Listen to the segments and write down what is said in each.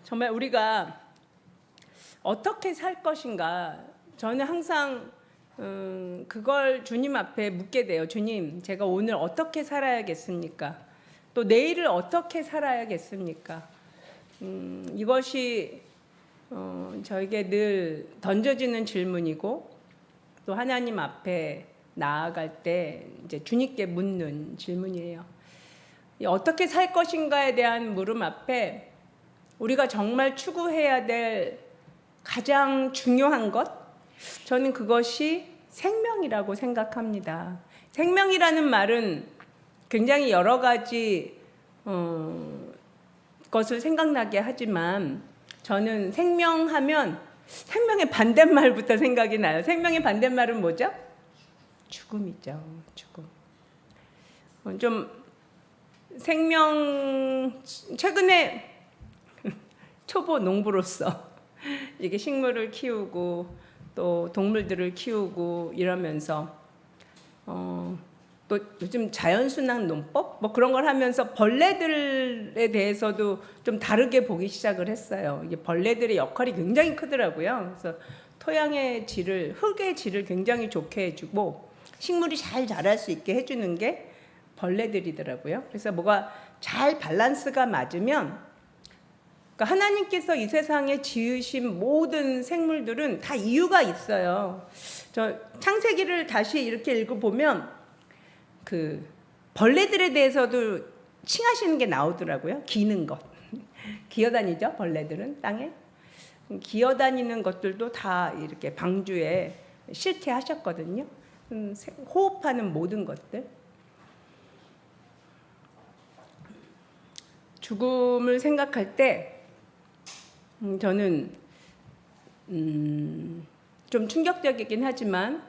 정말 우리가 어떻게 살 것인가, 저는 항상 그걸 주님 앞에 묻게 돼요. 주님, 제가 오늘 어떻게 살아야겠습니까? 또 내일을 어떻게 살아야겠습니까? 이것이 저에게 늘 던져지는 질문이고, 또 하나님 앞에 나아갈 때 이제 주님께 묻는 질문이에요. 어떻게 살 것인가에 대한 물음 앞에 우리가 정말 추구해야 될 가장 중요한 것, 저는 그것이 생명이라고 생각합니다. 생명이라는 말은 굉장히 여러 가지 것을 생각나게 하지만, 저는 생명하면 생명의 반대말부터 생각이 나요. 생명의 반대말은 뭐죠? 죽음이죠. 죽음. 좀 최근에 초보 농부로서 이게 식물을 키우고 또 동물들을 키우고 이러면서 또 요즘 자연순환 농법 뭐 그런 걸 하면서 벌레들에 대해서도 좀 다르게 보기 시작을 했어요. 이게 벌레들의 역할이 굉장히 크더라고요. 그래서 토양의 질을, 흙의 질을 굉장히 좋게 해주고 식물이 잘 자랄 수 있게 해주는 게 벌레들이더라고요. 그래서 뭐가 잘 밸런스가 맞으면, 그러니까 하나님께서 이 세상에 지으신 모든 생물들은 다 이유가 있어요. 저 창세기를 다시 이렇게 읽어보면 그 벌레들에 대해서도 칭하시는 게 나오더라고요. 기는 것. 기어다니죠, 벌레들은 땅에. 기어다니는 것들도 다 이렇게 방주에 싫게 하셨거든요. 호흡하는 모든 것들. 죽음을 생각할 때 저는 좀 충격적이긴 하지만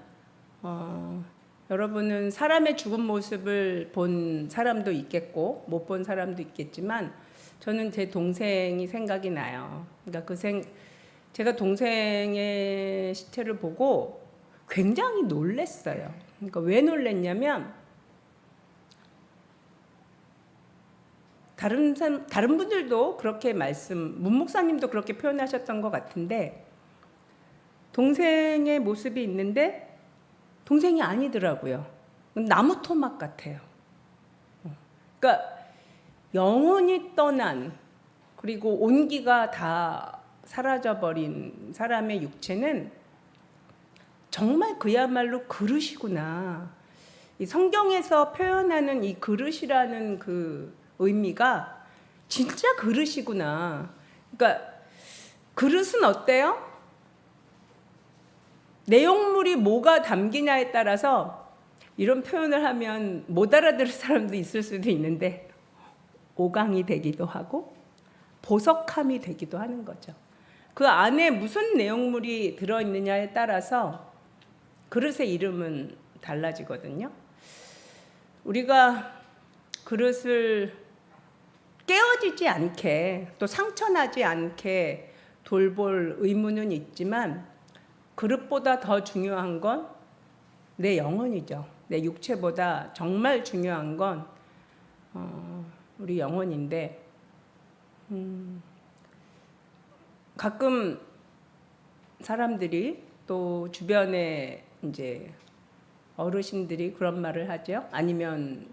여러분은 사람의 죽은 모습을 본 사람도 있겠고 못 본 사람도 있겠지만, 저는 제 동생이 생각이 나요. 그러니까 제가 동생의 시체를 보고 굉장히 놀랐어요. 그러니까 왜 놀랐냐면, 다른 분들도 그렇게 문 목사님도 그렇게 표현하셨던 것 같은데, 동생의 모습이 있는데 동생이 아니더라고요. 나무 토막 같아요. 그러니까 영혼이 떠난, 그리고 온기가 다 사라져버린 사람의 육체는 정말 그야말로 그릇이구나. 이 성경에서 표현하는 이 그릇이라는 그 의미가 진짜 그릇이구나. 그러니까 그릇은 어때요? 내용물이 뭐가 담기냐에 따라서 이런 표현을 하면 못 알아들을 사람도 있을 수도 있는데, 오강이 되기도 하고 보석함이 되기도 하는 거죠. 그 안에 무슨 내용물이 들어있느냐에 따라서 그릇의 이름은 달라지거든요. 우리가 그릇을 깨어지지 않게, 또 상처나지 않게 돌볼 의무는 있지만, 그릇보다 더 중요한 건 내 영혼이죠. 내 육체보다 정말 중요한 건 우리 영혼인데, 가끔 사람들이, 또 주변에 이제 어르신들이 그런 말을 하죠. 아니면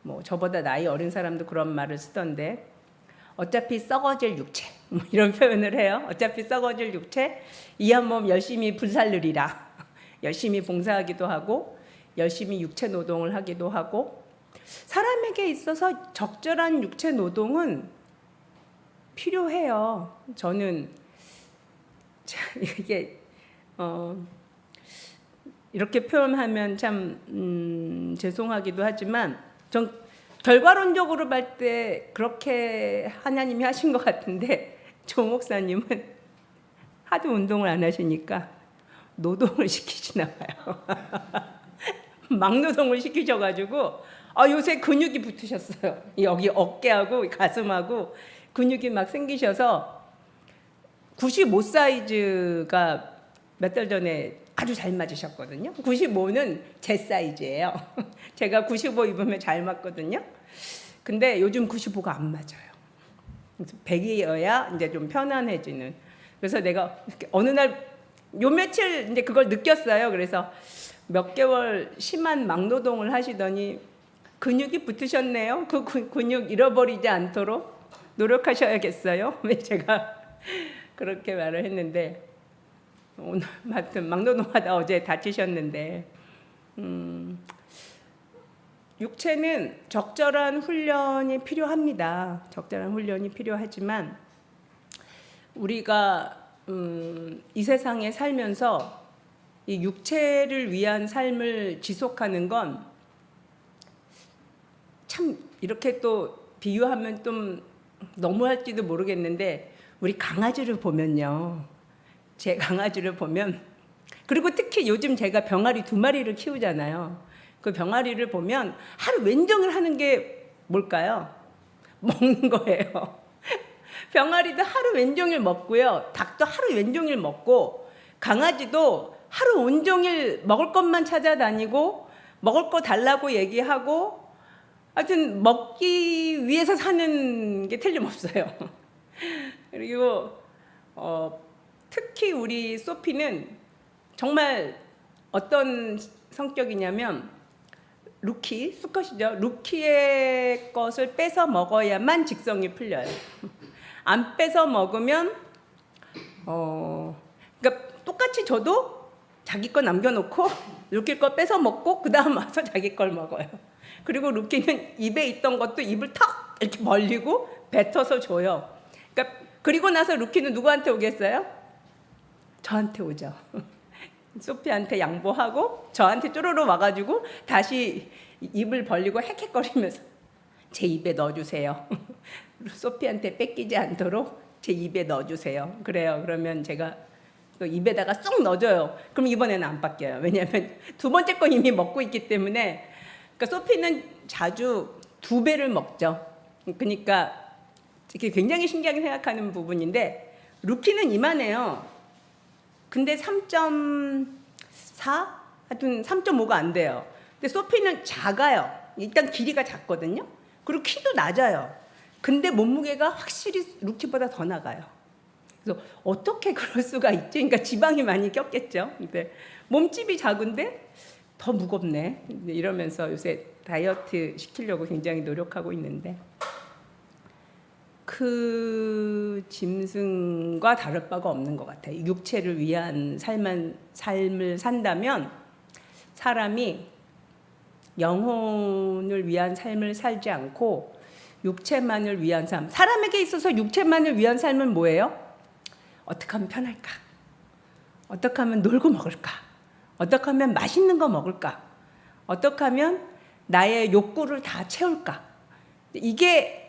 뭐 저보다 나이 어린 사람도 그런 말을 쓰던데, 어차피 썩어질 육체, 뭐 이런 표현을 해요. 어차피 썩어질 육체, 이 한 몸 열심히 불살르리라. 열심히 봉사하기도 하고 열심히 육체 노동을 하기도 하고, 사람에게 있어서 적절한 육체 노동은 필요해요. 저는 이게 이렇게 표현하면 참 죄송하기도 하지만, 전 결과론적으로 볼 때 그렇게 하나님이 하신 것 같은데, 조 목사님은 하도 운동을 안 하시니까 노동을 시키시나 봐요. 막노동을 시키셔가지고 요새 근육이 붙으셨어요. 여기 어깨하고 가슴하고 근육이 막 생기셔서 95 사이즈가 몇 달 전에 아주 잘 맞으셨거든요. 95는 제 사이즈예요. 제가 95 입으면 잘 맞거든요. 근데 요즘 95가 안 맞아요. 100이어야 이제 좀 편안해지는. 그래서 내가 어느 날 요 며칠 이제 그걸 느꼈어요. 그래서 몇 개월 심한 막노동을 하시더니 근육이 붙으셨네요. 그 근육 잃어버리지 않도록 노력하셔야겠어요. 왜 제가 그렇게 말을 했는데, 오늘 하여튼 막노동하다 어제 다치셨는데, 육체는 적절한 훈련이 필요합니다. 적절한 훈련이 필요하지만 우리가 이 세상에 살면서 이 육체를 위한 삶을 지속하는 건 참 이렇게 또 비유하면 좀 너무할지도 모르겠는데, 우리 강아지를 보면요. 제 강아지를 보면, 그리고 특히 요즘 제가 병아리 2마리를 키우잖아요. 그 병아리를 보면 하루 왼종일 하는 게 뭘까요? 먹는 거예요. 병아리도 하루 왼종일 먹고요. 닭도 하루 왼종일 먹고, 강아지도 하루 온종일 먹을 것만 찾아다니고 먹을 거 달라고 얘기하고, 하여튼 먹기 위해서 사는 게 틀림없어요. 그리고 특히 우리 소피는 정말 어떤 성격이냐면, 루키, 수컷이죠. 루키의 것을 뺏어 먹어야만 직성이 풀려요. 안 뺏어 먹으면 그러니까 똑같이 저도 자기 거 남겨놓고 루키 거 뺏어 먹고 그 다음 와서 자기 걸 먹어요. 그리고 루키는 입에 있던 것도 입을 턱 이렇게 벌리고 뱉어서 줘요. 그러니까 그리고 나서 루키는 누구한테 오겠어요? 저한테 오죠. 소피한테 양보하고 저한테 쪼로로 와가지고 다시 입을 벌리고 헥헥거리면서 제 입에 넣어주세요. 소피한테 뺏기지 않도록 제 입에 넣어주세요. 그래요. 그러면 제가 또 입에다가 쏙 넣어줘요. 그럼 이번에는 안 바뀌어요. 왜냐하면 두 번째 거 이미 먹고 있기 때문에. 그러니까 소피는 자주 2배를 먹죠. 그러니까 이게 굉장히 신기하게 생각하는 부분인데, 루키는 이만해요. 근데 3.4? 하여튼 3.5가 안 돼요. 근데 소피는 작아요. 일단 길이가 작거든요. 그리고 키도 낮아요. 근데 몸무게가 확실히 루키보다 더 나가요. 그래서 어떻게 그럴 수가 있지? 그러니까 지방이 많이 꼈겠죠. 근데 몸집이 작은데 더 무겁네. 이러면서 요새 다이어트 시키려고 굉장히 노력하고 있는데, 그 짐승과 다를 바가 없는 것 같아요. 육체를 위한 삶을 산다면 사람이 영혼을 위한 삶을 살지 않고 육체만을 위한 삶. 사람에게 있어서 육체만을 위한 삶은 뭐예요? 어떻게 하면 편할까? 어떻게 하면 놀고 먹을까? 어떻게 하면 맛있는 거 먹을까? 어떻게 하면 나의 욕구를 다 채울까? 이게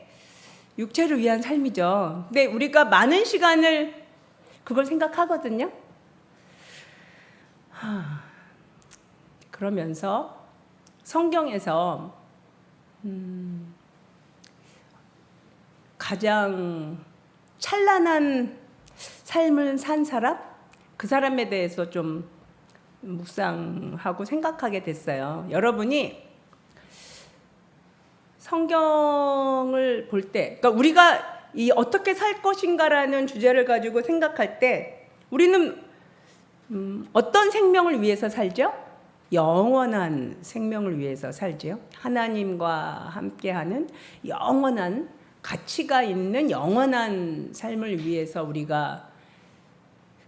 육체를 위한 삶이죠. 근데 우리가 많은 시간을 그걸 생각하거든요. 그러면서 성경에서 가장 찬란한 삶을 산 사람? 그 사람에 대해서 좀 묵상하고 생각하게 됐어요. 여러분이 성경을 볼 때, 그러니까 우리가 이 어떻게 살 것인가라는 주제를 가지고 생각할 때 우리는 어떤 생명을 위해서 살죠? 영원한 생명을 위해서 살죠. 하나님과 함께하는 영원한 가치가 있는 영원한 삶을 위해서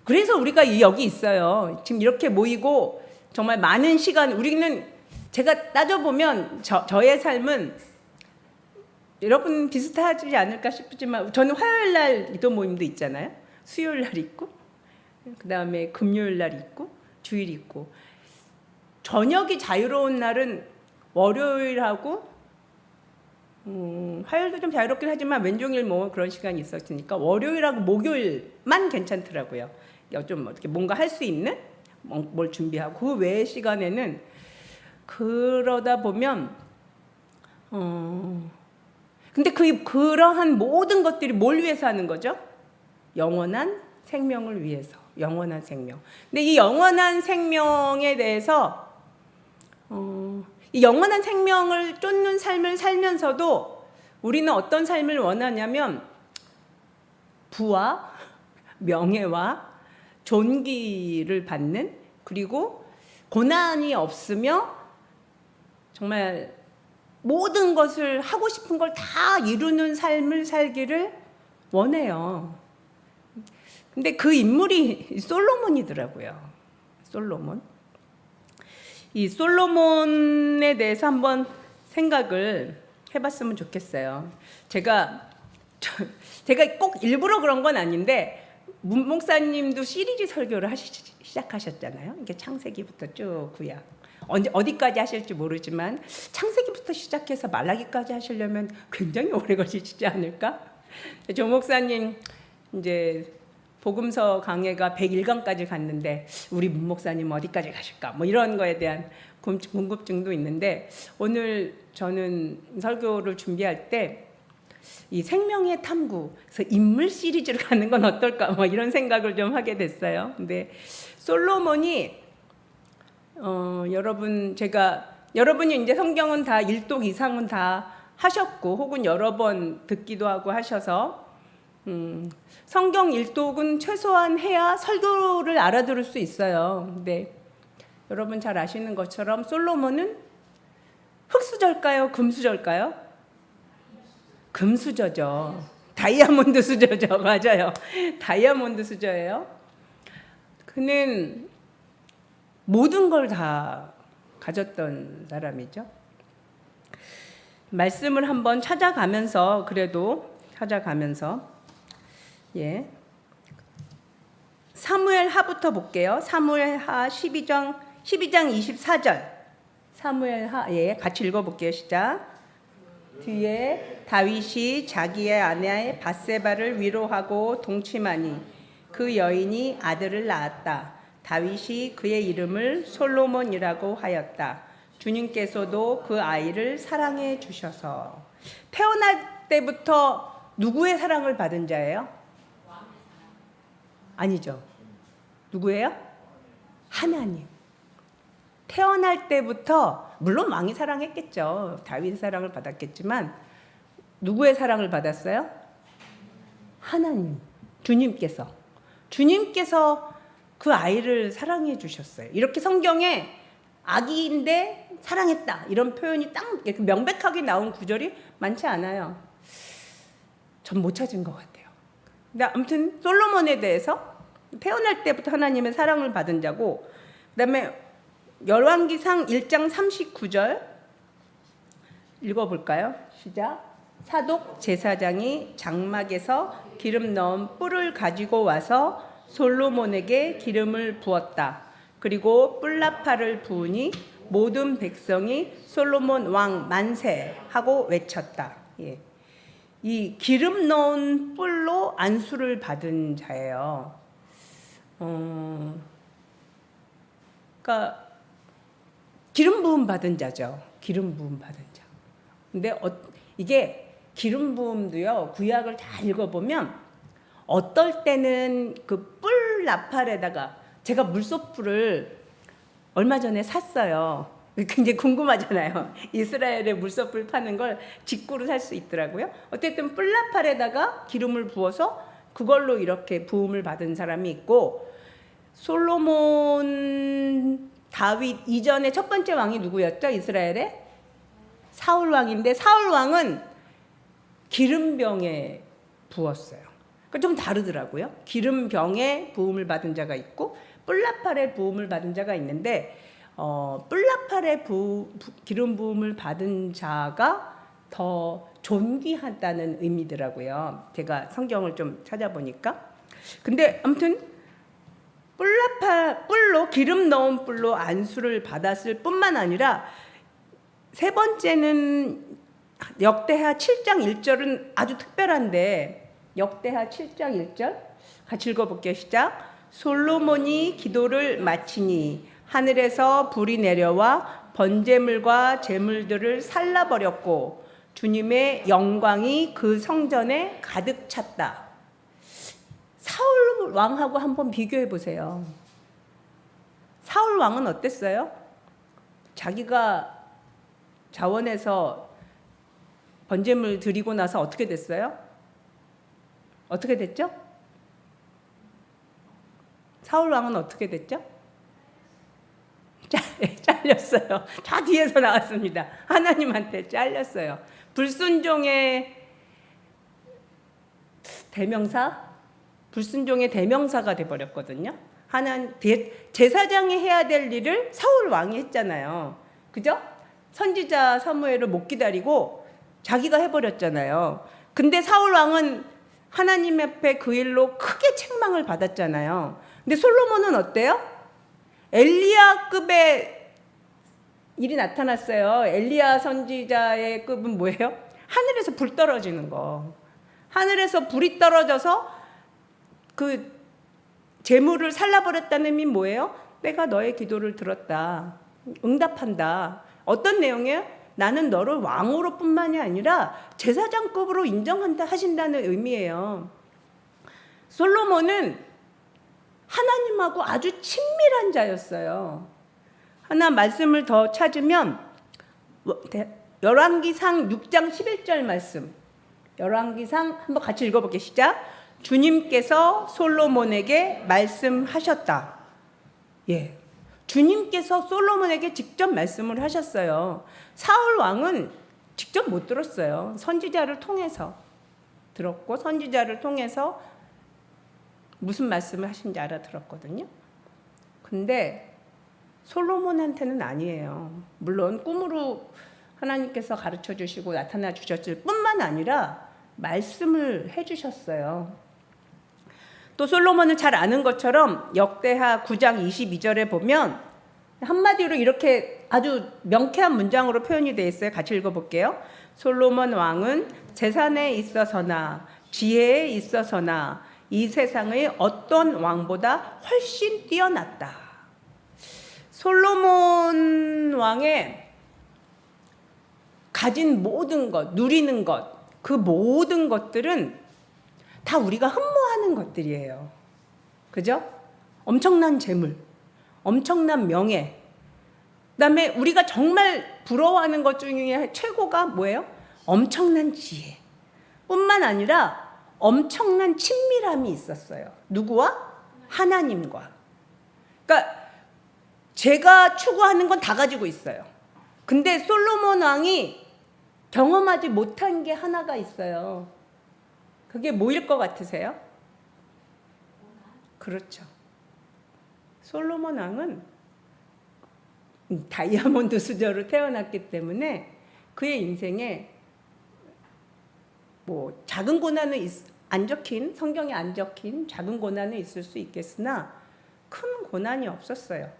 그래서 우리가 여기 있어요. 지금 이렇게 모이고 정말 많은 시간, 우리는 제가 따져보면 저의 삶은 여러분 비슷하지 않을까 싶지만, 저는 화요일 날 기도 모임도 있잖아요. 수요일 날 있고, 그 다음에 금요일 날 있고, 주일 있고, 저녁이 자유로운 날은 월요일하고 화요일도 좀 자유롭긴 하지만 왼종일 뭐 그런 시간이 있었으니까 월요일하고 목요일만 괜찮더라고요. 좀 어떻게 뭔가 할 수 있는 뭘 준비하고, 그 외의 시간에는 그러다 보면 근데 그러한 모든 것들이 뭘 위해서 하는 거죠? 영원한 생명을 위해서. 영원한 생명. 근데 이 영원한 생명에 대해서 이 영원한 생명을 쫓는 삶을 살면서도 우리는 어떤 삶을 원하냐면, 부와 명예와 존귀를 받는, 그리고 고난이 없으며 정말 모든 것을 하고 싶은 걸 다 이루는 삶을 살기를 원해요. 근데 그 인물이 솔로몬이더라고요. 솔로몬. 이 솔로몬에 대해서 한번 생각을 해봤으면 좋겠어요. 제가 꼭 일부러 그런 건 아닌데, 문 목사님도 시리즈 설교를 시작하셨잖아요. 이게 창세기부터 쭉 구약. 어디까지 하실지 모르지만 창세기부터 시작해서 말라기까지 하시려면 굉장히 오래 걸리지 않을까? 조 목사님 이제 복음서 강해가 101강까지 갔는데 우리 문 목사님 어디까지 가실까? 뭐 이런 거에 대한 궁금증도 있는데, 오늘 저는 설교를 준비할 때 이 생명의 탐구, 그래서 인물 시리즈로 가는 건 어떨까? 뭐 이런 생각을 좀 하게 됐어요. 근데 솔로몬이 여러분이 이제 성경은 다 1독 이상은 다 하셨고, 혹은 여러 번 듣기도 하고 하셔서 성경 1독은 최소한 해야 설교를 알아들을 수 있어요. 근데 여러분 잘 아시는 것처럼 솔로몬은 흙수저일까요? 금수저일까요? 금수저죠. 다이아몬드 수저죠. 맞아요. 다이아몬드 수저예요. 그는 모든 걸 다 가졌던 사람이죠. 말씀을 한번 찾아가면서 예. 사무엘하부터 볼게요. 사무엘하 12장 24절. 사무엘하, 예, 같이 읽어볼게요. 시작. 뒤에 다윗이 자기의 아내 밧세바를 위로하고 동침하니 그 여인이 아들을 낳았다. 다윗이 그의 이름을 솔로몬이라고 하였다. 주님께서도 그 아이를 사랑해 주셔서. 태어날 때부터 누구의 사랑을 받은 자예요? 아니죠. 누구예요? 하나님. 태어날 때부터 물론 왕이 사랑했겠죠. 다윗의 사랑을 받았겠지만 누구의 사랑을 받았어요? 하나님. 주님께서 그 아이를 사랑해 주셨어요. 이렇게 성경에 아기인데 사랑했다 이런 표현이 딱 명백하게 나온 구절이 많지 않아요. 전 못 찾은 것 같아요. 근데 아무튼 솔로몬에 대해서 태어날 때부터 하나님의 사랑을 받은 자고, 그다음에 열왕기상 1장 39절 읽어볼까요? 시작. 사독 제사장이 장막에서 기름 넣은 뿔을 가지고 와서 솔로몬에게 기름을 부었다. 그리고 뿔나팔을 부으니 모든 백성이 솔로몬 왕 만세 하고 외쳤다. 예. 이 기름 넣은 뿔로 안수를 받은 자예요. 그러니까 기름 부음 받은 자죠. 기름 부음 받은 자. 근데 이게 기름 부음도요. 구약을 다 읽어보면 어떨 때는 그 뿔 나팔에다가, 제가 물소풀을 얼마 전에 샀어요. 굉장히 궁금하잖아요. 이스라엘에 물소풀 파는 걸 직구로 살 수 있더라고요. 어쨌든 뿔 나팔에다가 기름을 부어서 그걸로 이렇게 부음을 받은 사람이 있고, 솔로몬 다윗 이전에 첫 번째 왕이 누구였죠? 이스라엘에? 사울 왕인데, 사울 왕은 기름병에 부었어요. 그러니까 좀 다르더라고요. 기름병에 부음을 받은 자가 있고 뿔나팔에 부음을 받은 자가 있는데, 뿔나팔에 기름 부음을 받은 자가 더 존귀하다는 의미더라고요. 제가 성경을 좀 찾아보니까. 근데 아무튼 뿔로 기름 넣은 뿔로 안수를 받았을 뿐만 아니라, 세 번째는 역대하 7장 1절은 아주 특별한데, 역대하 7장 1절 같이 읽어볼게요. 시작. 솔로몬이 기도를 마치니 하늘에서 불이 내려와 번제물과 제물들을 살라버렸고 주님의 영광이 그 성전에 가득 찼다. 사울 왕하고 한번 비교해 보세요. 사울 왕은 어땠어요? 자기가 자원해서 번제물 드리고 나서 어떻게 됐어요? 어떻게 됐죠? 사울 왕은 어떻게 됐죠? 잘렸어요. 저 뒤에서 나왔습니다. 하나님한테 잘렸어요. 불순종의 대명사? 불순종의 대명사가 돼버렸거든요. 제사장이 해야 될 일을 사울 왕이 했잖아요. 그죠? 선지자 사무엘을 못 기다리고 자기가 해버렸잖아요. 근데 사울 왕은 하나님 앞에 그 일로 크게 책망을 받았잖아요. 근데 솔로몬은 어때요? 엘리야급의 일이 나타났어요. 엘리야 선지자의 급은 뭐예요? 하늘에서 불 떨어지는 거. 하늘에서 불이 떨어져서 그 재물을 살라버렸다는 의미 뭐예요? 내가 너의 기도를 들었다. 응답한다. 어떤 내용이에요? 나는 너를 왕으로 뿐만이 아니라 제사장급으로 인정한다 하신다는 의미예요. 솔로몬은 하나님하고 아주 친밀한 자였어요. 하나 말씀을 더 찾으면 열왕기상 6장 11절 말씀. 열왕기상 한번 같이 읽어볼게요. 시작. 주님께서 솔로몬에게 말씀하셨다. 예. 주님께서 솔로몬에게 직접 말씀을 하셨어요. 사울 왕은 직접 못 들었어요. 선지자를 통해서 들었고, 선지자를 통해서 무슨 말씀을 하신지 알아들었거든요. 근데 솔로몬한테는 아니에요. 물론 꿈으로 하나님께서 가르쳐 주시고 나타나 주셨을 뿐만 아니라 말씀을 해 주셨어요. 또 솔로몬을 잘 아는 것처럼 역대하 9장 22절에 보면 한마디로 이렇게 아주 명쾌한 문장으로 표현이 되어 있어요. 같이 읽어볼게요. 솔로몬 왕은 재산에 있어서나 지혜에 있어서나 이 세상의 어떤 왕보다 훨씬 뛰어났다. 솔로몬 왕의 가진 모든 것, 누리는 것, 그 모든 것들은 다 우리가 흠모하는 것들이에요. 그죠? 엄청난 재물, 엄청난 명예, 그다음에 우리가 정말 부러워하는 것 중에 최고가 뭐예요? 엄청난 지혜 뿐만 아니라 엄청난 친밀함이 있었어요. 누구와? 하나님과. 그러니까 제가 추구하는 건 다 가지고 있어요. 근데 솔로몬 왕이 경험하지 못한 게 하나가 있어요. 그게 뭐일 것 같으세요? 그렇죠. 솔로몬 왕은 다이아몬드 수저로 태어났기 때문에 그의 인생에 뭐 작은 고난은 안 적힌, 성경에 안 적힌 작은 고난은 있을 수 있겠으나 큰 고난이 없었어요.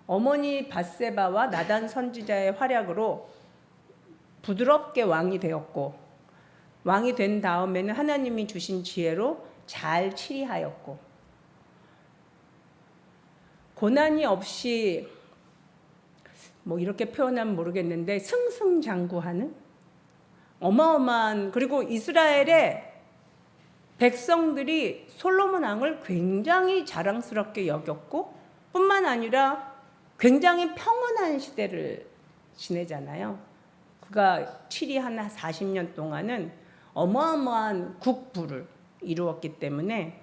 어머니 밧세바와 나단 선지자의 활약으로 부드럽게 왕이 되었고, 왕이 된 다음에는 하나님이 주신 지혜로 잘 치리하였고, 고난이 없이 뭐 이렇게 표현하면 모르겠는데 승승장구하는 어마어마한, 그리고 이스라엘의 백성들이 솔로몬 왕을 굉장히 자랑스럽게 여겼고 뿐만 아니라 굉장히 평온한 시대를 지내잖아요. 그가 치리한 40년 동안은 어마어마한 국부를 이루었기 때문에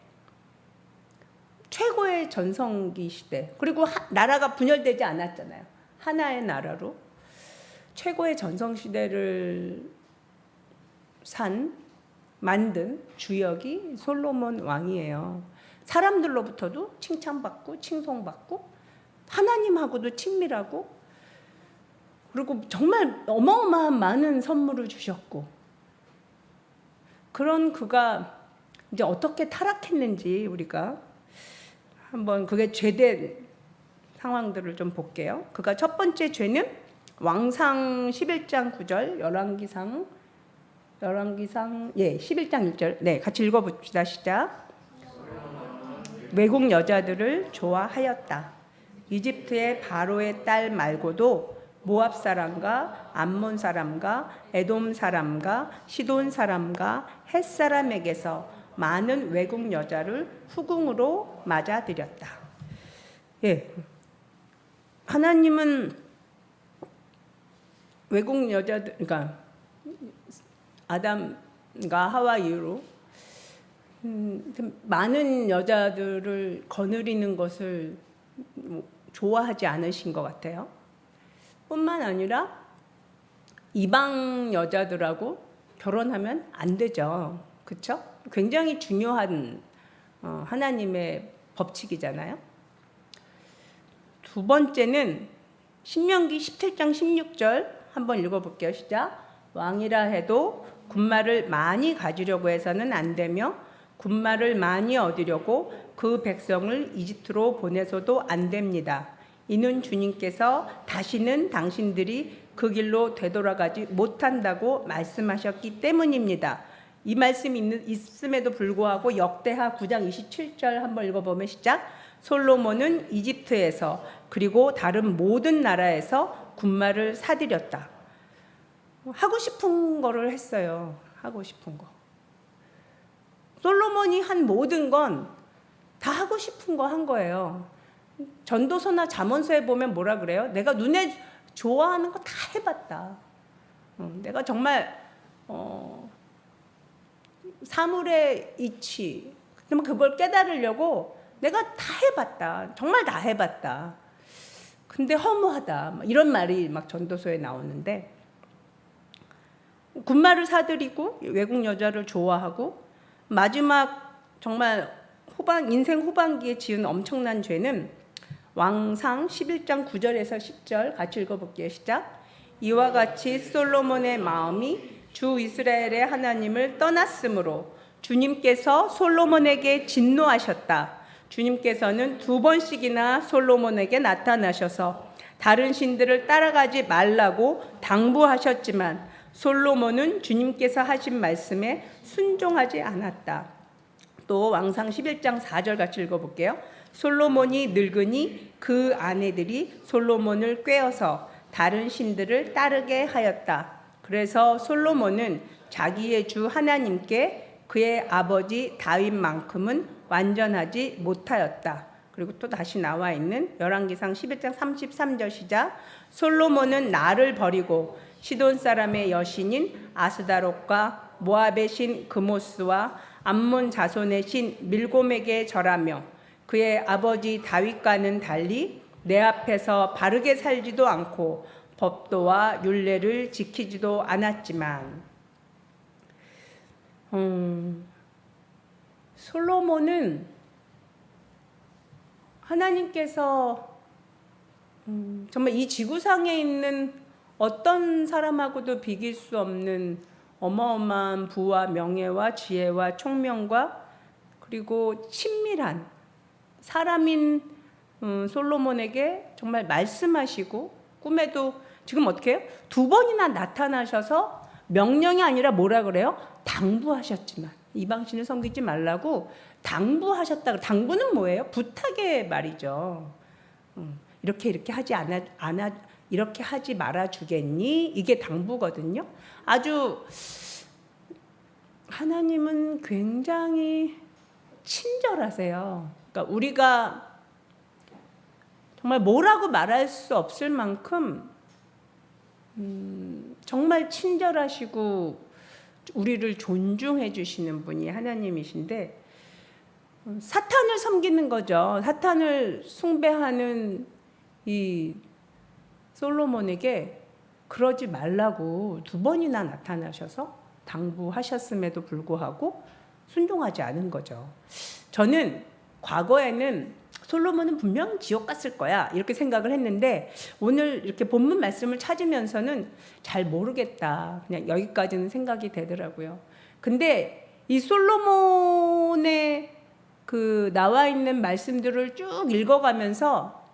최고의 전성기 시대, 그리고 나라가 분열되지 않았잖아요. 하나의 나라로 최고의 전성시대를 만든 주역이 솔로몬 왕이에요. 사람들로부터도 칭찬받고 칭송받고 하나님하고도 친밀하고, 그리고 정말 어마어마한 많은 선물을 주셨고, 그런 그가 이제 어떻게 타락했는지 우리가 한번 그게 죄된 상황들을 좀 볼게요. 그가 첫 번째 죄는 왕상 11장 9절, 열왕기상 11장 1절. 네, 같이 읽어봅시다. 시작. 외국 여자들을 좋아하였다. 이집트의 바로의 딸 말고도 모압 사람과 암몬 사람과 에돔 사람과 시돈 사람과 헷 사람에게서 많은 외국 여자를 후궁으로 맞아들였다. 예, 하나님은 외국 여자들, 그러니까 아담과 하와 이후로 많은 여자들을 거느리는 것을 좋아하지 않으신 것 같아요. 뿐만 아니라 이방 여자들하고 결혼하면 안 되죠. 그렇죠? 굉장히 중요한 하나님의 법칙이잖아요. 두 번째는 신명기 17장 16절 한번 읽어볼게요. 시작. 왕이라 해도 군말을 많이 가지려고 해서는 안 되며 군말을 많이 얻으려고 그 백성을 이집트로 보내서도 안 됩니다. 이는 주님께서 다시는 당신들이 그 길로 되돌아가지 못한다고 말씀하셨기 때문입니다. 이 말씀이 있음에도 불구하고 역대하 9장 27절 한번 읽어보면 시작. 솔로몬은 이집트에서 그리고 다른 모든 나라에서 군말을 사들였다. 하고 싶은 거를 했어요. 하고 싶은 거. 솔로몬이 한 모든 건 다 하고 싶은 거 한 거예요. 전도서나 잠언서에 보면 뭐라 그래요? 내가 눈에 좋아하는 거 다 해봤다. 내가 정말 사물의 이치, 그걸 깨달으려고 내가 다 해봤다. 정말 다 해봤다. 근데 허무하다. 이런 말이 막 전도서에 나오는데, 군말을 사들이고 외국 여자를 좋아하고 마지막 정말 인생 후반기에 지은 엄청난 죄는 왕상 11장 9절에서 10절 같이 읽어볼게요. 시작. 이와 같이 솔로몬의 마음이 주 이스라엘의 하나님을 떠났으므로 주님께서 솔로몬에게 진노하셨다. 주님께서는 2번씩이나 솔로몬에게 나타나셔서 다른 신들을 따라가지 말라고 당부하셨지만 솔로몬은 주님께서 하신 말씀에 순종하지 않았다. 또 왕상 11장 4절 같이 읽어볼게요. 솔로몬이 늙으니 그 아내들이 솔로몬을 꾀어서 다른 신들을 따르게 하였다. 그래서 솔로몬은 자기의 주 하나님께 그의 아버지 다윗만큼은 완전하지 못하였다. 그리고 또 다시 나와 있는 열왕기상 11장 33절 시작. 솔로몬은 나를 버리고 시돈 사람의 여신인 아스다롯과 모압의 신 그모스와 암몬 자손의 신 밀곰에게 절하며 그의 아버지 다윗과는 달리 내 앞에서 바르게 살지도 않고 법도와 율례를 지키지도 않았지만 솔로몬은 하나님께서 정말 이 지구상에 있는 어떤 사람하고도 비길 수 없는 어마어마한 부와 명예와 지혜와 총명과 그리고 친밀한 사람인 솔로몬에게 정말 말씀하시고 꿈에도 지금 어떻게 해요? 2번이나 나타나셔서 명령이 아니라 뭐라 그래요? 당부하셨지만 이방신을 섬기지 말라고 당부하셨다. 당부는 뭐예요? 부탁의 말이죠. 이렇게 이렇게 하지 말아 주겠니? 이게 당부거든요. 아주 하나님은 굉장히 친절하세요. 그러니까 우리가 정말 뭐라고 말할 수 없을 만큼 정말 친절하시고 우리를 존중해 주시는 분이 하나님이신데 사탄을 섬기는 거죠. 사탄을 숭배하는 이 솔로몬에게 그러지 말라고 2번이나 나타나셔서 당부하셨음에도 불구하고 순종하지 않은 거죠. 저는 과거에는 솔로몬은 분명 지옥 갔을 거야 이렇게 생각을 했는데 오늘 이렇게 본문 말씀을 찾으면서는 잘 모르겠다. 그냥 여기까지는 생각이 되더라고요. 근데 이 솔로몬의 그 나와 있는 말씀들을 쭉 읽어가면서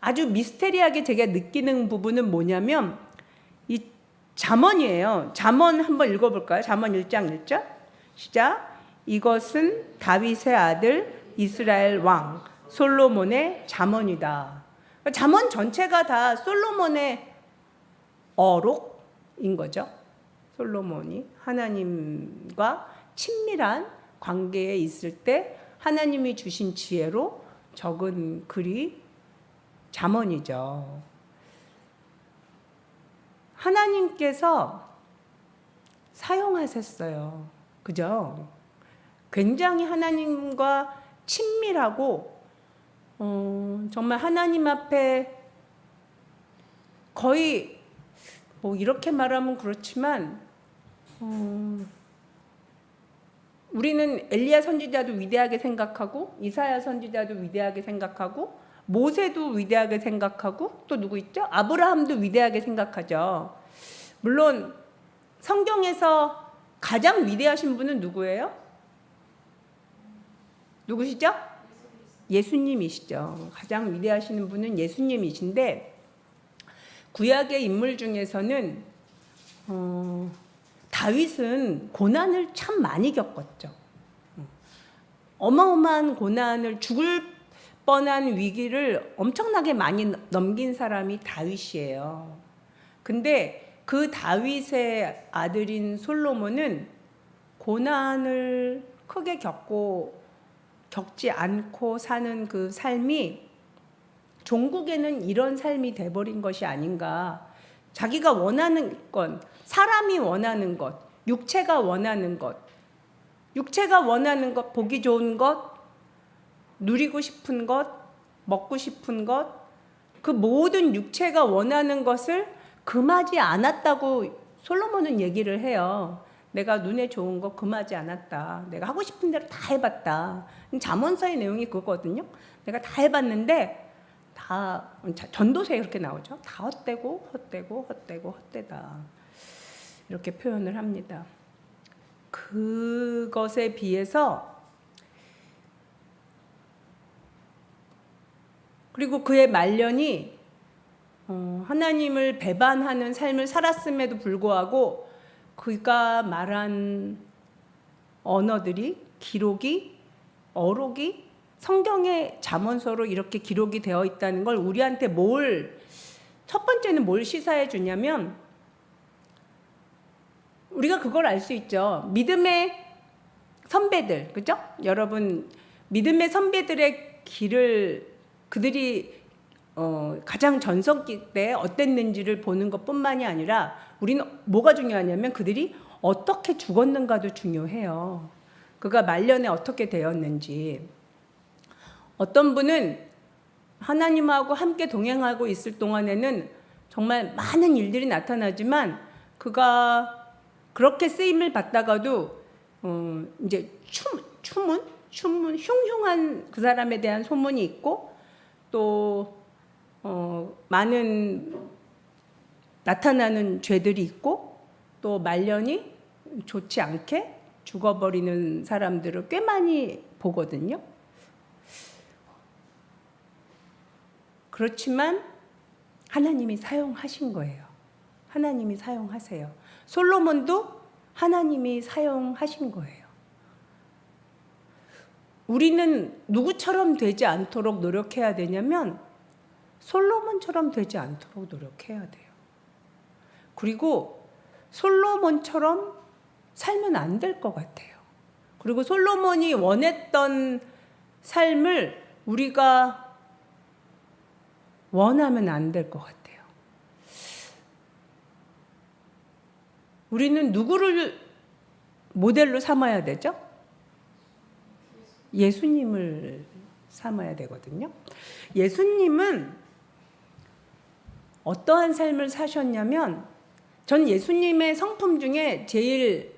아주 미스테리하게 제가 느끼는 부분은 뭐냐면 이 잠언이에요. 잠언 한번 읽어볼까요? 잠언 1장 1절 시작. 이것은 다윗의 아들 이스라엘 왕 솔로몬의 잠언이다. 잠언 전체가 다 솔로몬의 어록인 거죠. 솔로몬이 하나님과 친밀한 관계에 있을 때 하나님이 주신 지혜로 적은 글이 잠언이죠. 하나님께서 사용하셨어요. 그죠? 굉장히 하나님과 친밀하고 정말 하나님 앞에 거의 뭐 이렇게 말하면 그렇지만 우리는 엘리야 선지자도 위대하게 생각하고 이사야 선지자도 위대하게 생각하고 모세도 위대하게 생각하고 또 누구 있죠? 아브라함도 위대하게 생각하죠. 물론 성경에서 가장 위대하신 분은 누구예요? 누구시죠? 예수님이시죠. 가장 위대하시는 분은 예수님이신데 구약의 인물 중에서는 다윗은 고난을 참 많이 겪었죠. 어마어마한 고난을 죽을 뻔한 위기를 엄청나게 많이 넘긴 사람이 다윗이에요. 근데 그 다윗의 아들인 솔로몬은 고난을 크게 겪지 않고 사는 그 삶이 종국에는 이런 삶이 돼버린 것이 아닌가. 자기가 원하는 건, 사람이 원하는 것, 육체가 원하는 것, 보기 좋은 것, 누리고 싶은 것, 먹고 싶은 것, 그 모든 육체가 원하는 것을 금하지 않았다고 솔로몬은 얘기를 해요. 내가 눈에 좋은 거 금하지 않았다. 내가 하고 싶은 대로 다 해봤다. 잠언서의 내용이 그거거든요. 내가 다 해봤는데 다 전도서에 그렇게 나오죠. 다 헛되고 헛되다. 이렇게 표현을 합니다. 그것에 비해서 그리고 그의 말년이 하나님을 배반하는 삶을 살았음에도 불구하고 그가 말한 언어들이 어록이 성경의 잠언서로 이렇게 기록이 되어 있다는 걸 우리한테 첫 번째는 뭘 시사해 주냐면 우리가 그걸 알 수 있죠. 믿음의 선배들, 그죠? 여러분, 믿음의 선배들의 길을 그들이 가장 전성기 때 어땠는지를 보는 것뿐만이 아니라 우리는 뭐가 중요하냐면 그들이 어떻게 죽었는가도 중요해요. 그가 말년에 어떻게 되었는지. 어떤 분은 하나님하고 함께 동행하고 있을 동안에는 정말 많은 일들이 나타나지만 그가 그렇게 쓰임을 받다가도 이제 흉흉한 그 사람에 대한 소문이 있고 또 많은 나타나는 죄들이 있고 또 말년이 좋지 않게 죽어버리는 사람들을 꽤 많이 보거든요. 그렇지만 하나님이 사용하신 거예요. 하나님이 사용하세요. 솔로몬도 하나님이 사용하신 거예요. 우리는 누구처럼 되지 않도록 노력해야 되냐면 솔로몬처럼 되지 않도록 노력해야 돼요. 그리고 솔로몬처럼 살면 안 될 것 같아요. 그리고 솔로몬이 원했던 삶을 우리가 원하면 안 될 것 같아요. 우리는 누구를 모델로 삼아야 되죠? 예수님을 삼아야 되거든요. 예수님은 어떠한 삶을 사셨냐면 전 예수님의 성품 중에 제일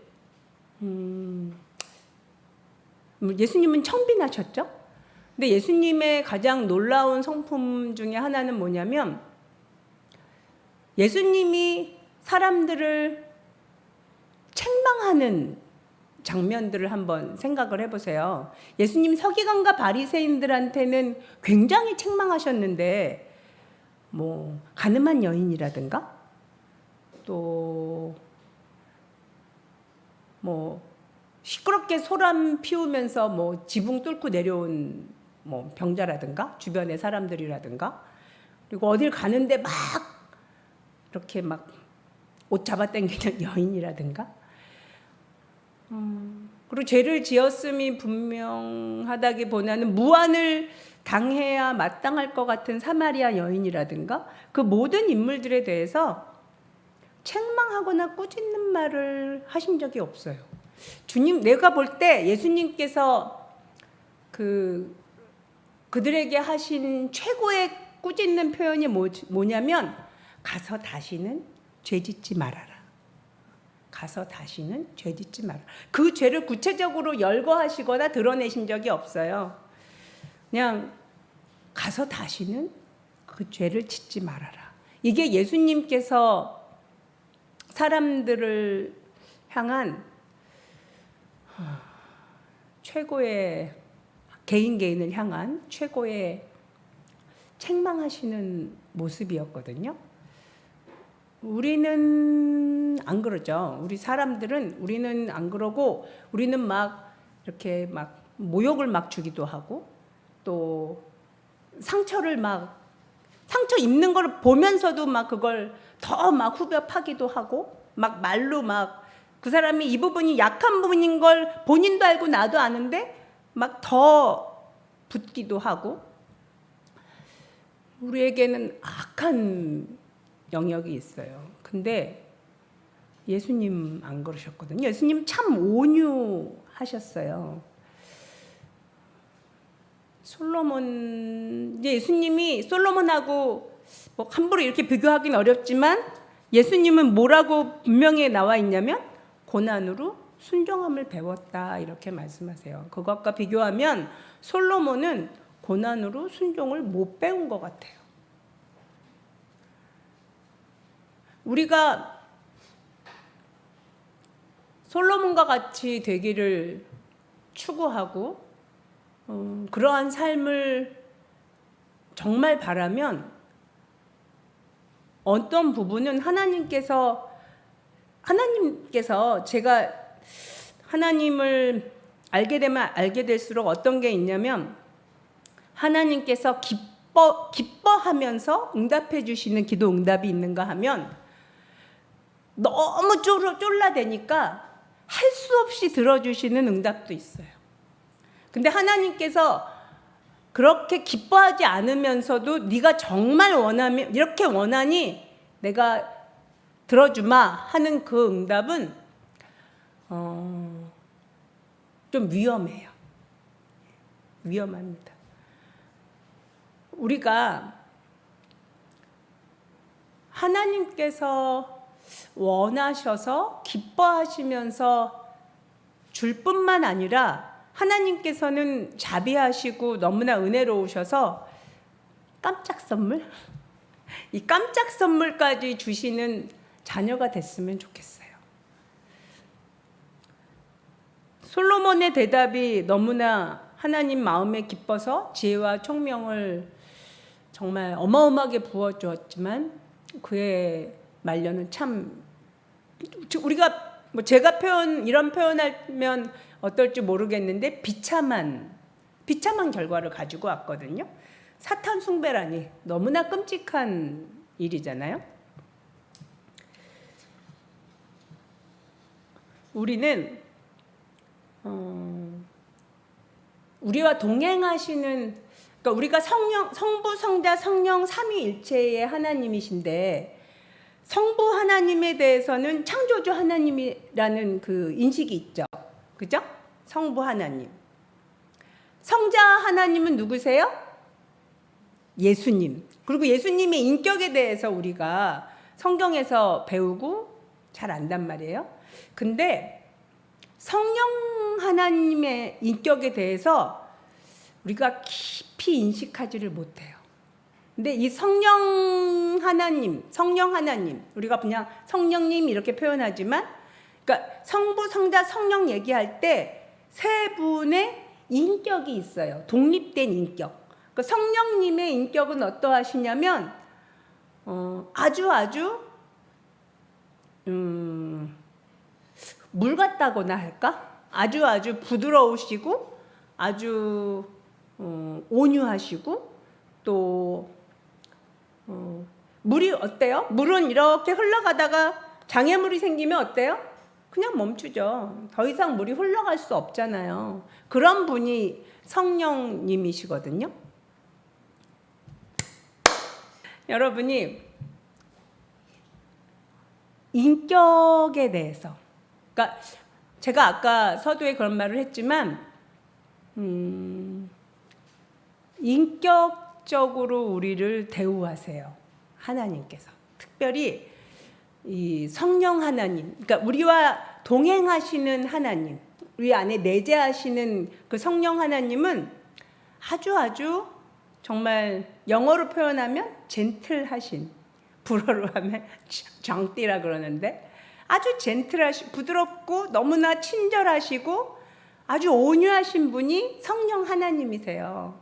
예수님은 청빈하셨죠? 근데 예수님의 가장 놀라운 성품 중에 하나는 뭐냐면 예수님이 사람들을 책망하는 장면들을 한번 생각을 해보세요. 예수님 서기관과 바리새인들한테는 굉장히 책망하셨는데 뭐 가늠한 여인이라든가 또 뭐 시끄럽게 소란 피우면서 뭐 지붕 뚫고 내려온 뭐 병자라든가 주변의 사람들이라든가 그리고 어딜 가는데 막 이렇게 막 옷 잡아당기는 여인이라든가 그리고 죄를 지었음이 분명하다기보다는 무한을 당해야 마땅할 것 같은 사마리아 여인이라든가 그 모든 인물들에 대해서 책망하거나 꾸짖는 말을 하신 적이 없어요. 주님, 내가 볼 때 예수님께서 그들에게 하신 최고의 꾸짖는 표현이 뭐냐면 가서 다시는 죄 짓지 말아라. 가서 다시는 죄 짓지 말아라. 그 죄를 구체적으로 열거하시거나 드러내신 적이 없어요. 그냥 가서 다시는 그 죄를 짓지 말아라. 이게 예수님께서 사람들을 향한 최고의 개인을 향한 최고의 책망하시는 모습이었거든요. 우리는 안 그러죠. 우리 사람들은 우리는 안 그러고 우리는 막 이렇게 막 모욕을 막 주기도 하고 또 상처 입는 걸 보면서도 막 그걸 더 막 후벼 파기도 하고 막 말로 막 그 사람이 이 부분이 약한 부분인 걸 본인도 알고 나도 아는데 막 더 붙기도 하고 우리에게는 악한 영역이 있어요. 근데 예수님 안 그러셨거든요. 예수님 참 온유하셨어요. 예수님이 솔로몬하고 뭐 함부로 이렇게 비교하기는 어렵지만 예수님은 뭐라고 분명히 나와 있냐면 고난으로 순종함을 배웠다 이렇게 말씀하세요. 그것과 비교하면 솔로몬은 고난으로 순종을 못 배운 것 같아요. 우리가 솔로몬과 같이 되기를 추구하고 그러한 삶을 정말 바라면 어떤 부분은 하나님께서 제가 하나님을 알게 되면 알게 될수록 어떤 게 있냐면 하나님께서 기뻐하면서 응답해 주시는 기도 응답이 있는가 하면 너무 쫄라대니까 할 수 없이 들어주시는 응답도 있어요. 근데 하나님께서 그렇게 기뻐하지 않으면서도 네가 정말 원하면 이렇게 원하니 내가 들어주마 하는 그 응답은 좀 위험해요. 위험합니다. 우리가 하나님께서 원하셔서 기뻐하시면서 줄 뿐만 아니라 하나님께서는 자비하시고 너무나 은혜로우셔서 깜짝 선물? 이 깜짝 선물까지 주시는 자녀가 됐으면 좋겠어요. 솔로몬의 대답이 너무나 하나님 마음에 기뻐서 지혜와 총명을 정말 어마어마하게 부어주었지만 그의 말년은 참 우리가 제가 이런 표현하면 어떨지 모르겠는데 비참한 결과를 가지고 왔거든요. 사탄 숭배라니 너무나 끔찍한 일이잖아요. 우리는 우리와 동행하시는 그러니까 우리가 성부, 성자, 성령 삼위일체의 하나님이신데 성부 하나님에 대해서는 창조주 하나님이라는 그 인식이 있죠. 그죠? 성부 하나님. 성자 하나님은 누구세요? 예수님. 그리고 예수님의 인격에 대해서 우리가 성경에서 배우고 잘 안단 말이에요. 근데 성령 하나님의 인격에 대해서 우리가 깊이 인식하지를 못해요. 근데 이 성령 하나님, 우리가 그냥 성령님 이렇게 표현하지만, 그러니까 성부, 성자, 성령 얘기할 때 세 분의 인격이 있어요. 독립된 인격. 그러니까 성령님의 인격은 어떠하시냐면, 아주 물 같다고나 할까? 아주 부드러우시고, 아주 온유하시고, 또 물이 어때요? 물은 이렇게 흘러가다가 장애물이 생기면 어때요? 그냥 멈추죠. 더 이상 물이 흘러갈 수 없잖아요. 그런 분이 성령님이시거든요. 여러분이 인격에 대해서, 그러니까 제가 아까 서두에 그런 말을 했지만 인격적으로 우리를 대우하세요. 하나님께서 특별히 이 성령 하나님, 그러니까 우리와 동행하시는 하나님, 우리 안에 내재하시는 그 성령 하나님은 아주 정말 영어로 표현하면 젠틀하신, 불어로 하면 장띠라 그러는데 아주 젠틀하시, 부드럽고 너무나 친절하시고 아주 온유하신 분이 성령 하나님이세요.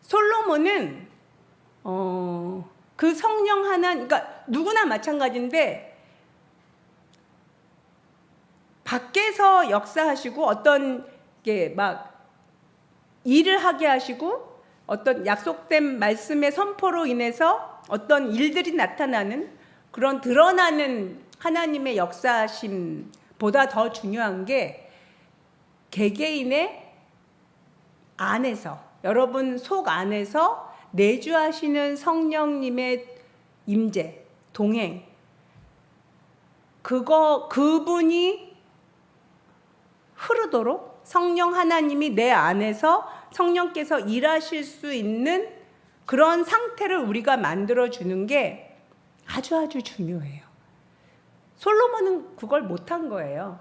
솔로몬은 그 성령 하나님, 그러니까 누구나 마찬가지인데 밖에서 역사하시고 어떤 게 막 일을 하게 하시고 어떤 약속된 말씀의 선포로 인해서 어떤 일들이 나타나는 그런 드러나는 하나님의 역사심보다 더 중요한 게 개개인의 안에서, 여러분 속 안에서 내주하시는 성령님의 임재, 동행, 그분이 흐르도록 성령 하나님이 내 안에서 성령께서 일하실 수 있는 그런 상태를 우리가 만들어주는 게 아주 중요해요. 솔로몬은 그걸 못한 거예요.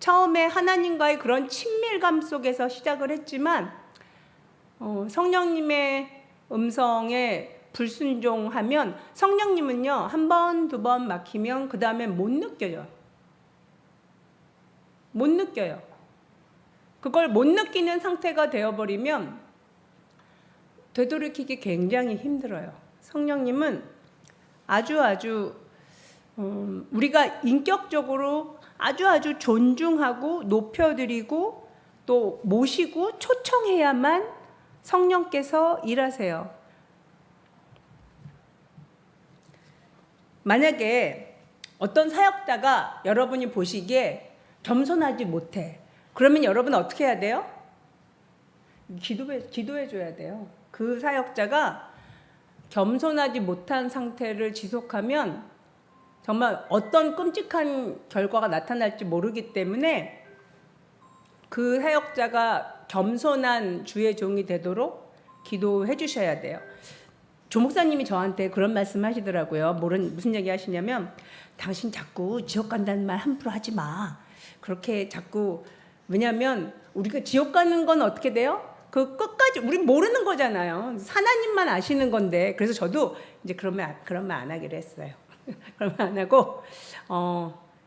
처음에 하나님과의 그런 친밀감 속에서 시작을 했지만 성령님의 음성에 불순종하면 성령님은요, 한 번, 두 번 막히면 그 다음에 못 느껴요. 그걸 못 느끼는 상태가 되어버리면 되돌이키기 굉장히 힘들어요. 성령님은 아주 우리가 인격적으로 아주 존중하고 높여드리고 또 모시고 초청해야만 성령께서 일하세요. 만약에 어떤 사역자가 여러분이 보시기에 겸손하지 못해, 그러면 여러분 어떻게 해야 돼요? 기도해 줘야 돼요. 그 사역자가 겸손하지 못한 상태를 지속하면 정말 어떤 끔찍한 결과가 나타날지 모르기 때문에 그 사역자가 겸손한 주의 종이 되도록 기도해 주셔야 돼요. 조 목사님이 저한테 그런 말씀 하시더라고요. 무슨 얘기 하시냐면, 당신 자꾸 지옥 간다는 말 함부로 하지 마. 그렇게 자꾸, 왜냐면 우리가 지옥 가는 건 어떻게 돼요? 그 끝까지 우리 모르는 거잖아요. 하나님만 아시는 건데. 그래서 저도 이제 그런 말 안 하기로 했어요. 그런 말 안 하고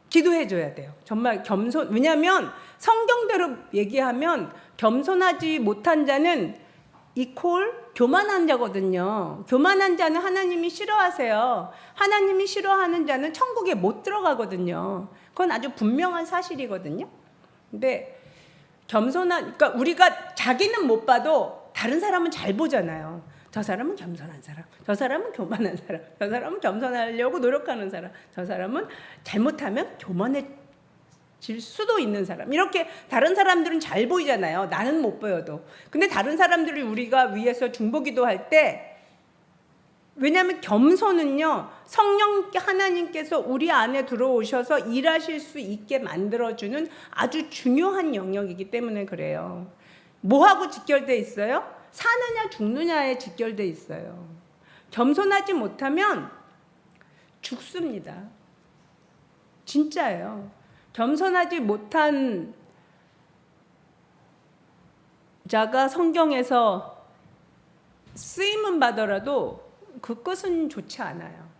기도해 줘야 돼요. 정말 왜냐면 성경대로 얘기하면 겸손하지 못한 자는 이퀄 교만한 자거든요. 교만한 자는 하나님이 싫어하세요. 하나님이 싫어하는 자는 천국에 못 들어가거든요. 그건 아주 분명한 사실이거든요. 근데 그러니까 우리가 자기는 못 봐도 다른 사람은 잘 보잖아요. 저 사람은 겸손한 사람, 저 사람은 교만한 사람, 저 사람은 겸손하려고 노력하는 사람, 저 사람은 잘못하면 교만해질 수도 있는 사람. 이렇게 다른 사람들은 잘 보이잖아요. 나는 못 보여도. 근데 다른 사람들이 우리가 위에서 중보기도 할 때, 왜냐하면 겸손은요, 성령 하나님께서 우리 안에 들어오셔서 일하실 수 있게 만들어주는 아주 중요한 영역이기 때문에 그래요. 뭐하고 직결돼 있어요? 사느냐 죽느냐에 직결돼 있어요. 겸손하지 못하면 죽습니다. 진짜예요. 겸손하지 못한 자가 성경에서 쓰임은 받더라도 그 끝은 좋지 않아요.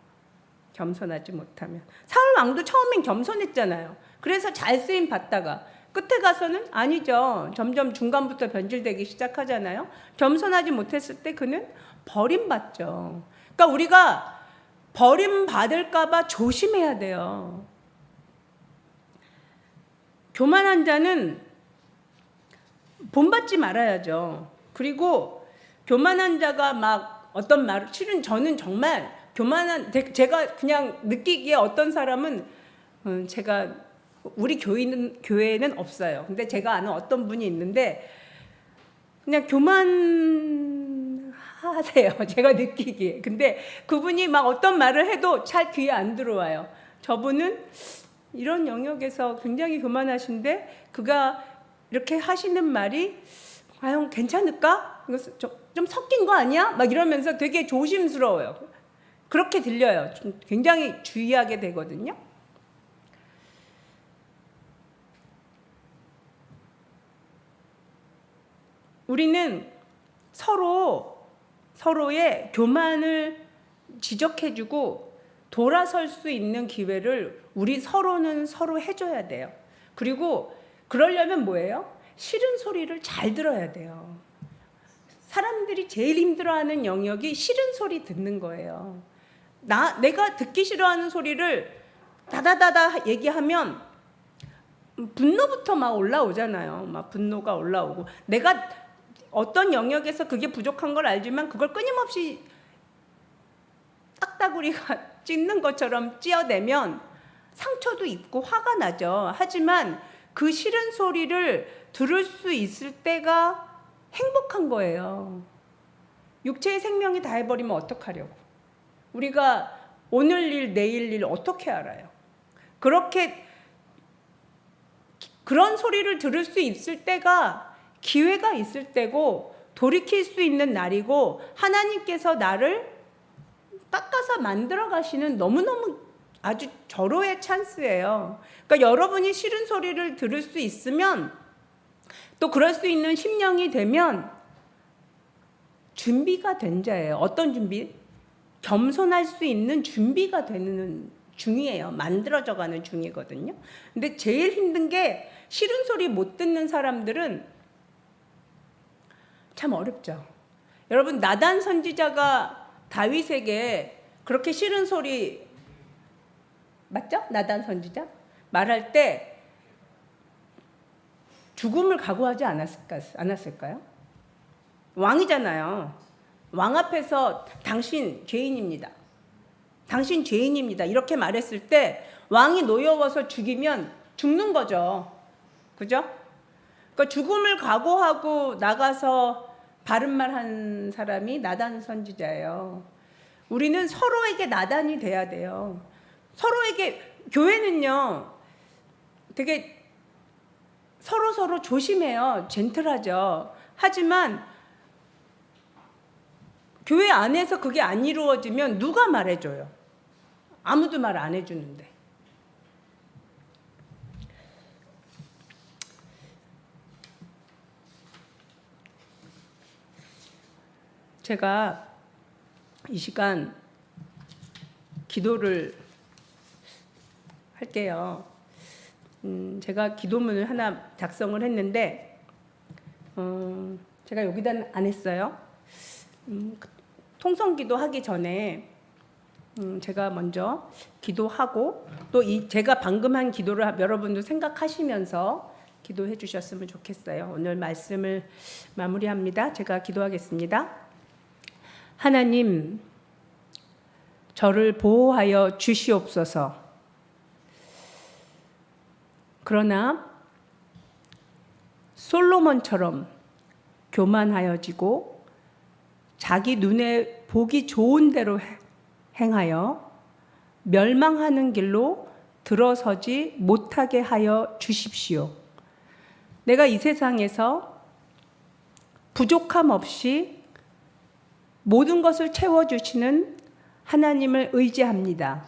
겸손하지 못하면. 사울 왕도 처음엔 겸손했잖아요. 그래서 잘 쓰임 받다가 끝에 가서는 아니죠. 점점 중간부터 변질되기 시작하잖아요. 겸손하지 못했을 때 그는 버림받죠. 그러니까 우리가 버림받을까 봐 조심해야 돼요. 교만한 자는 본받지 말아야죠. 그리고 교만한 자가 막 어떤 말을, 실은 저는 정말 제가 그냥 느끼기에 어떤 사람은 제가 우리 교회에는 없어요. 근데 제가 아는 어떤 분이 있는데 그냥 교만하세요. 제가 느끼기에. 근데 그분이 막 어떤 말을 해도 잘 귀에 안 들어와요. 저분은 이런 영역에서 굉장히 교만하신데 그가 이렇게 하시는 말이 과연 괜찮을까? 이거 좀 섞인 거 아니야? 막 이러면서 되게 조심스러워요. 그렇게 들려요. 좀 굉장히 주의하게 되거든요. 우리는 서로의 교만을 지적해주고 돌아설 수 있는 기회를 우리 서로는 서로 해줘야 돼요. 그리고 그러려면 뭐예요? 싫은 소리를 잘 들어야 돼요. 사람들이 제일 힘들어하는 영역이 싫은 소리 듣는 거예요. 내가 듣기 싫어하는 소리를 다다다다 얘기하면 분노부터 막 올라오잖아요. 막 분노가 올라오고 내가 어떤 영역에서 그게 부족한 걸 알지만 그걸 끊임없이 딱따구리가 찢는 것처럼 찧어내면 상처도 입고 화가 나죠. 하지만 그 싫은 소리를 들을 수 있을 때가 행복한 거예요. 육체의 생명이 다 해버리면 어떡하려고. 우리가 오늘 일 내일 일 어떻게 알아요. 그런 소리를 들을 수 있을 때가 기회가 있을 때고 돌이킬 수 있는 날이고 하나님께서 나를 깎아서 만들어 가시는 너무너무 아주 절호의 찬스예요. 그러니까 여러분이 싫은 소리를 들을 수 있으면 또 그럴 수 있는 심령이 되면 준비가 된 자예요. 어떤 준비? 겸손할 수 있는 준비가 되는 중이에요. 만들어져 가는 중이거든요. 근데 제일 힘든 게 싫은 소리 못 듣는 사람들은 참 어렵죠. 여러분 나단 선지자가 다윗에게 그렇게 싫은 소리 맞죠? 나단 선지자 말할 때 죽음을 각오하지 않았을까요? 왕이잖아요. 왕 앞에서 당신 죄인입니다. 당신 죄인입니다. 이렇게 말했을 때 왕이 노여워서 죽이면 죽는 거죠. 그죠? 그러니까 죽음을 각오하고 나가서 바른 말 한 사람이 나단 선지자예요. 우리는 서로에게 나단이 돼야 돼요. 서로에게 교회는요. 되게 서로 조심해요. 젠틀하죠. 하지만 교회 안에서 그게 안 이루어지면 누가 말해줘요? 아무도 말 안 해주는데. 제가 이 시간 기도를 할게요. 제가 기도문을 하나 작성을 했는데 제가 여기다 안 했어요. 통성기도 하기 전에 제가 먼저 기도하고 또 제가 방금 한 기도를 여러분도 생각하시면서 기도해 주셨으면 좋겠어요. 오늘 말씀을 마무리합니다. 제가 기도하겠습니다. 하나님, 저를 보호하여 주시옵소서. 그러나 솔로몬처럼 교만하여지고 자기 눈에 보기 좋은 대로 행하여 멸망하는 길로 들어서지 못하게 하여 주십시오. 내가 이 세상에서 부족함 없이 모든 것을 채워주시는 하나님을 의지합니다.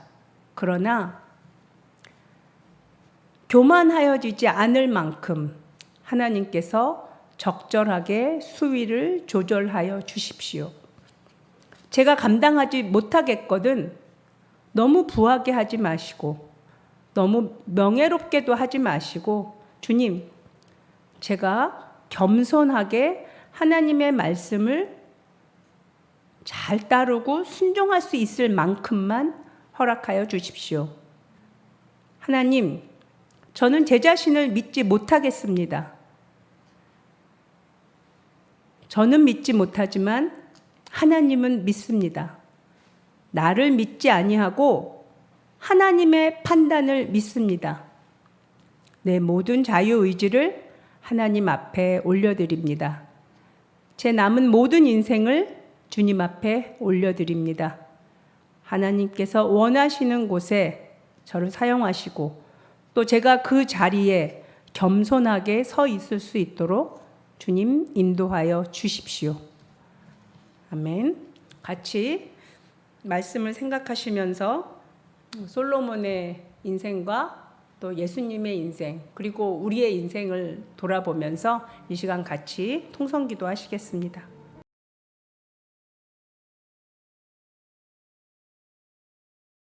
그러나 교만하여지지 않을 만큼 하나님께서 적절하게 수위를 조절하여 주십시오. 제가 감당하지 못하겠거든 너무 부하게 하지 마시고 너무 명예롭게도 하지 마시고 주님, 제가 겸손하게 하나님의 말씀을 잘 따르고 순종할 수 있을 만큼만 허락하여 주십시오. 하나님, 저는 제 자신을 믿지 못하겠습니다. 저는 믿지 못하지만 하나님은 믿습니다. 나를 믿지 아니하고 하나님의 판단을 믿습니다. 내 모든 자유의지를 하나님 앞에 올려드립니다. 제 남은 모든 인생을 주님 앞에 올려드립니다. 하나님께서 원하시는 곳에 저를 사용하시고 또 제가 그 자리에 겸손하게 서 있을 수 있도록 주님 인도하여 주십시오. 아멘. 같이 말씀을 생각하시면서 솔로몬의 인생과 또 예수님의 인생, 그리고 우리의 인생을 돌아보면서 이 시간 같이 통성기도 하시겠습니다.